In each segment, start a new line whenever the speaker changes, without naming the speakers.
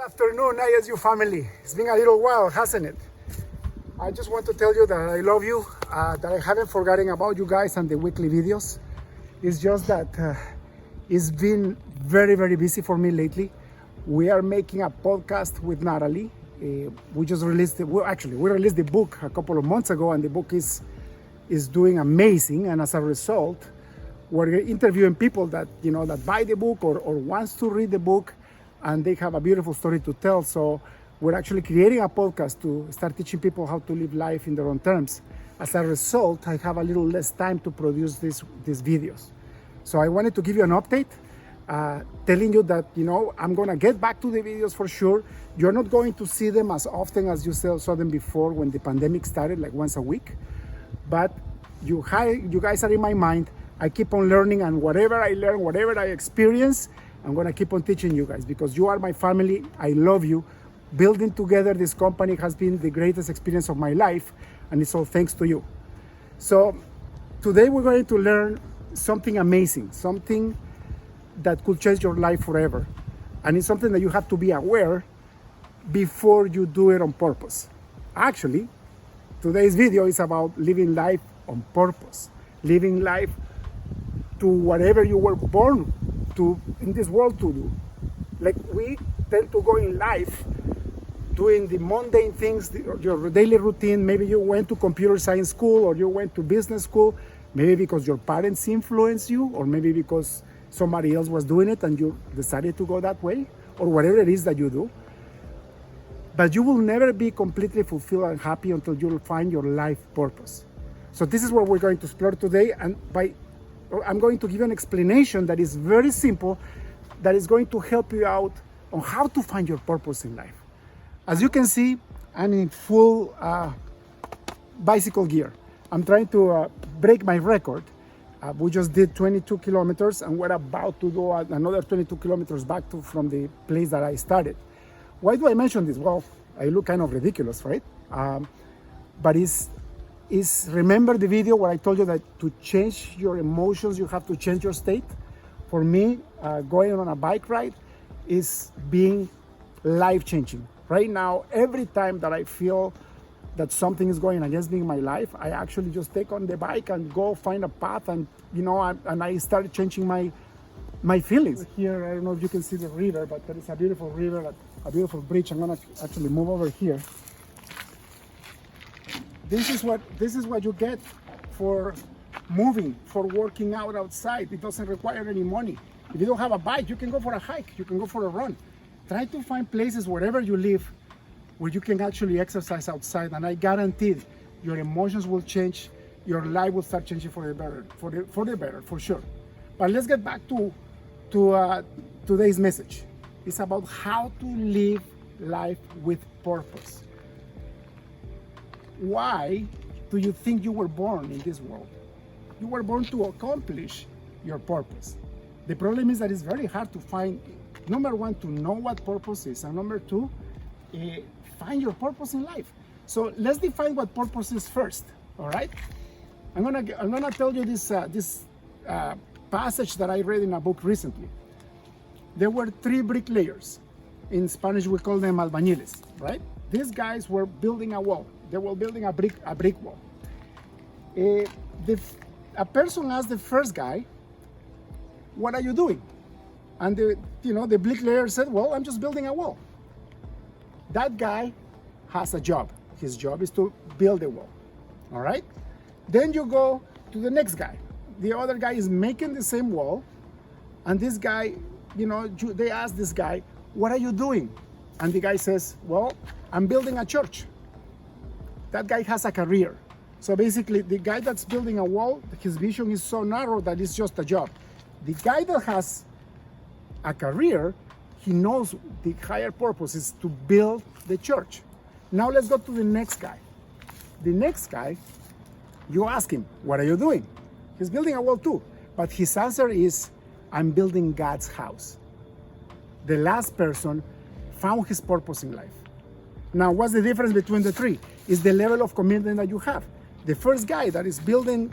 Afternoon, ISU family. It's been a little while, hasn't it? I just want to tell you that I love you, that I haven't forgotten about you guys and the weekly videos. It's just that it's been very, very busy for me lately. We are making a podcast with Natalie. We just released we released the book a couple of months ago, and the book is doing amazing. And as a result, we're interviewing people that that buy the book or wants to read the book, and they have a beautiful story to tell. So we're actually creating a podcast to start teaching people how to live life in their own terms. As a result, I have a little less time to produce these videos. So I wanted to give you an update, telling you that I'm gonna get back to the videos for sure. You're not going to see them as often as you saw them before when the pandemic started, like once a week. But you guys are in my mind. I keep on learning, and whatever I learn, whatever I experience, I'm gonna keep on teaching you guys because you are my family. I love you. Building together this company has been the greatest experience of my life, and it's all thanks to you. So today we're going to learn something amazing, something that could change your life forever. And it's something that you have to be aware before you do it on purpose. Actually, today's video is about living life on purpose, living life to whatever you were born to in this world to do. Like we tend to go in life doing the mundane things, your daily routine. Maybe you went to computer science school or you went to business school, maybe because your parents influenced you, or maybe because somebody else was doing it and you decided to go that way, or whatever it is that you do. But you will never be completely fulfilled and happy until you find your life purpose. So this is what we're going to explore today, and I'm going to give you an explanation that is very simple, that is going to help you out on how to find your purpose in life. As you can see, I'm in full bicycle gear. I'm trying to break my record. We just did 22 kilometers, and we're about to do another 22 kilometers back from the place that I started. Why do I mention this? Well, I look kind of ridiculous, right? But remember the video where I told you that to change your emotions, you have to change your state? For me, going on a bike ride is being life-changing. Right now, every time that I feel that something is going against me in my life, I actually just take on the bike and go find a path, and I start changing my feelings. Here, I don't know if you can see the river, but there is a beautiful river, a beautiful bridge. I'm gonna actually move over here. This is what you get for moving, for working out outside. It doesn't require any money. If you don't have a bike, you can go for a hike, you can go for a run. Try to find places wherever you live where you can actually exercise outside, and I guarantee your emotions will change, your life will start changing for the better, for sure. But let's get back to today's message. It's about how to live life with purpose. Why do you think you were born in this world? You were born to accomplish your purpose. The problem is that it's very hard to find, number one, to know what purpose is, and number two, find your purpose in life. So let's define what purpose is first, all right? I'm gonna tell you this passage that I read in a book recently. There were 3 bricklayers. In Spanish, we call them albañiles, right? These guys were building a wall. They were building a brick wall. A person asked the first guy, "What are you doing?" And the bricklayer said, "Well, I'm just building a wall." That guy has a job. His job is to build a wall. All right? Then you go to the next guy. The other guy is making the same wall, and this guy, they ask this guy, "What are you doing?" And the guy says, "Well, I'm building a church." That guy has a career. So basically, the guy that's building a wall, his vision is so narrow that it's just a job. The guy that has a career, he knows the higher purpose is to build the church. Now let's go to the next guy. The next guy, you ask him, "What are you doing?" He's building a wall too, but his answer is, "I'm building God's house." The last person found his purpose in life. Now, what's the difference between the 3? Is the level of commitment that you have. The first guy that is building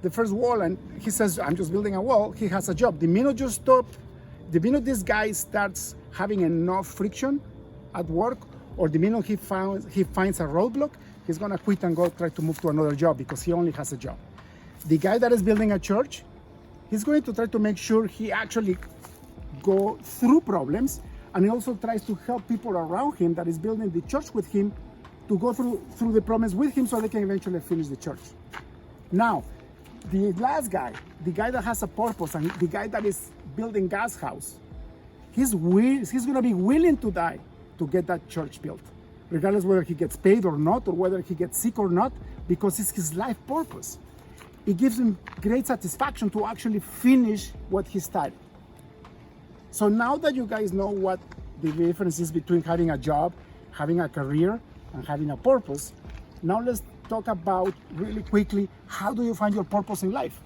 the first wall, and he says, "I'm just building a wall," he has a job. The minute this guy starts having enough friction, at work, or the minute he finds a roadblock, he's gonna quit and go try to move to another job because he only has a job. The guy that is building a church, he's going to try to make sure he actually go through problems, and he also tries to help people around him that is building the church with him to go through the problems with him so they can eventually finish the church. Now, the last guy, the guy that has a purpose, and the guy that is building gas house, he's gonna be willing to die to get that church built, regardless whether he gets paid or not, or whether he gets sick or not, because it's his life purpose. It gives him great satisfaction to actually finish what he started. So now that you guys know what the difference is between having a job, having a career, and having a purpose, now let's talk about really quickly, how do you find your purpose in life?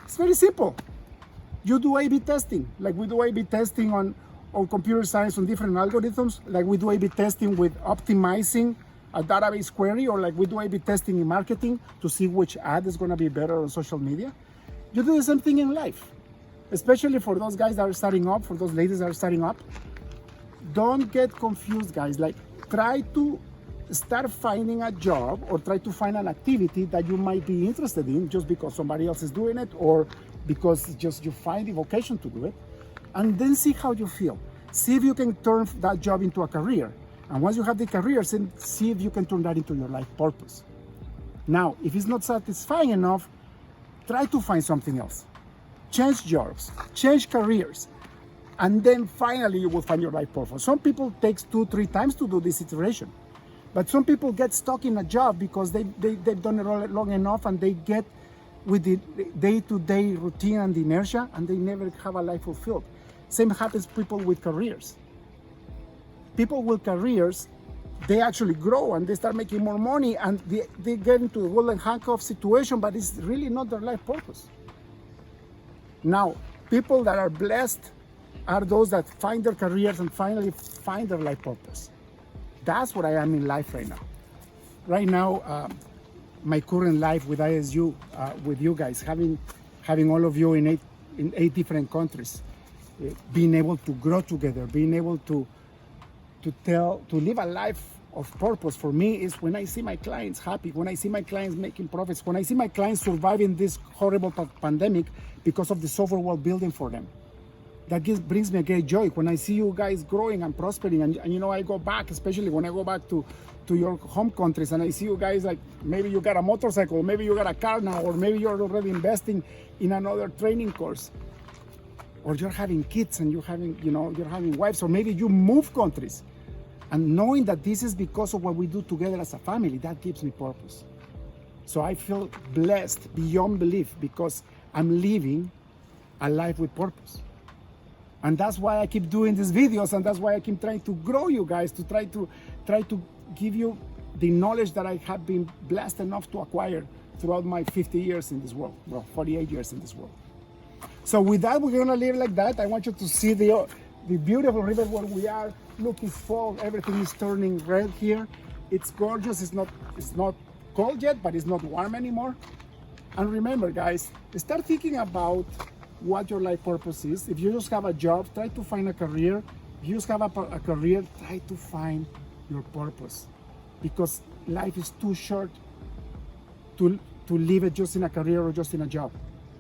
It's very simple. You do A/B testing, like we do A/B testing on computer science on different algorithms, like we do A/B testing with optimizing a database query, or like we do A/B testing in marketing to see which ad is gonna be better on social media. You do the same thing in life, especially for those guys that are starting up, for those ladies that are starting up. Don't get confused, guys. Like, try to start finding a job or try to find an activity that you might be interested in just because somebody else is doing it, or because just you find the vocation to do it, and then see how you feel. See if you can turn that job into a career. And once you have the career, see if you can turn that into your life purpose. Now, if it's not satisfying enough, try to find something else. Change jobs, change careers, and then finally you will find your life purpose. Some people takes 2-3 times to do this iteration. But some people get stuck in a job because they've done it long enough, and they get with the day-to-day routine and the inertia, and they never have a life fulfilled. Same happens to people with careers. People with careers, they actually grow and they start making more money, and they get into a golden handcuff situation, but it's really not their life purpose. Now, people that are blessed are those that find their careers and finally find their life purpose. That's what I am in life right now. Right now, my current life with ISU, with you guys, having all of you in eight different countries, being able to grow together, being able to live a life of purpose for me is when I see my clients happy, when I see my clients making profits, when I see my clients surviving this horrible pandemic because of the software we're building for them. That brings me a great joy when I see you guys growing and prospering, and you know, I go back, especially when I go back to your home countries, and I see you guys, like, maybe you got a motorcycle, maybe you got a car now, or maybe you're already investing in another training course, or you're having kids and you're having wives, or maybe you move countries, and knowing that this is because of what we do together as a family, that gives me purpose. So I feel blessed beyond belief because I'm living a life with purpose. And that's why I keep doing these videos, and that's why I keep trying to grow you guys, to try to give you the knowledge that I have been blessed enough to acquire throughout my 50 years in this world, well, 48 years in this world. So with that, we're gonna leave like that. I want you to see the beautiful river where we are. Look, it's fall, everything is turning red here. It's gorgeous, it's not cold yet, but it's not warm anymore. And remember, guys, start thinking about what your life purpose is. If you just have a job, try to find a career. If you just have a career, try to find your purpose, because life is too short to live it just in a career or just in a job.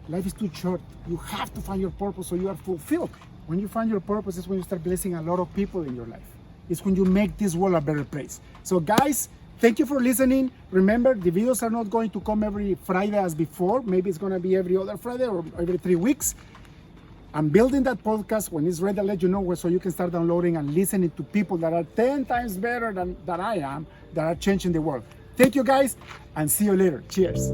Life is too short. You have to find your purpose so you are fulfilled. When you find your purpose is when you start blessing a lot of people in your life. It's when you make this world a better place. So guys, thank you for listening. Remember, the videos are not going to come every Friday as before. Maybe it's going to be every other Friday or every 3 weeks. I'm building that podcast. When it's ready, I'll let you know so you can start downloading and listening to people that are 10 times better than I am, that are changing the world. Thank you, guys, and see you later. Cheers.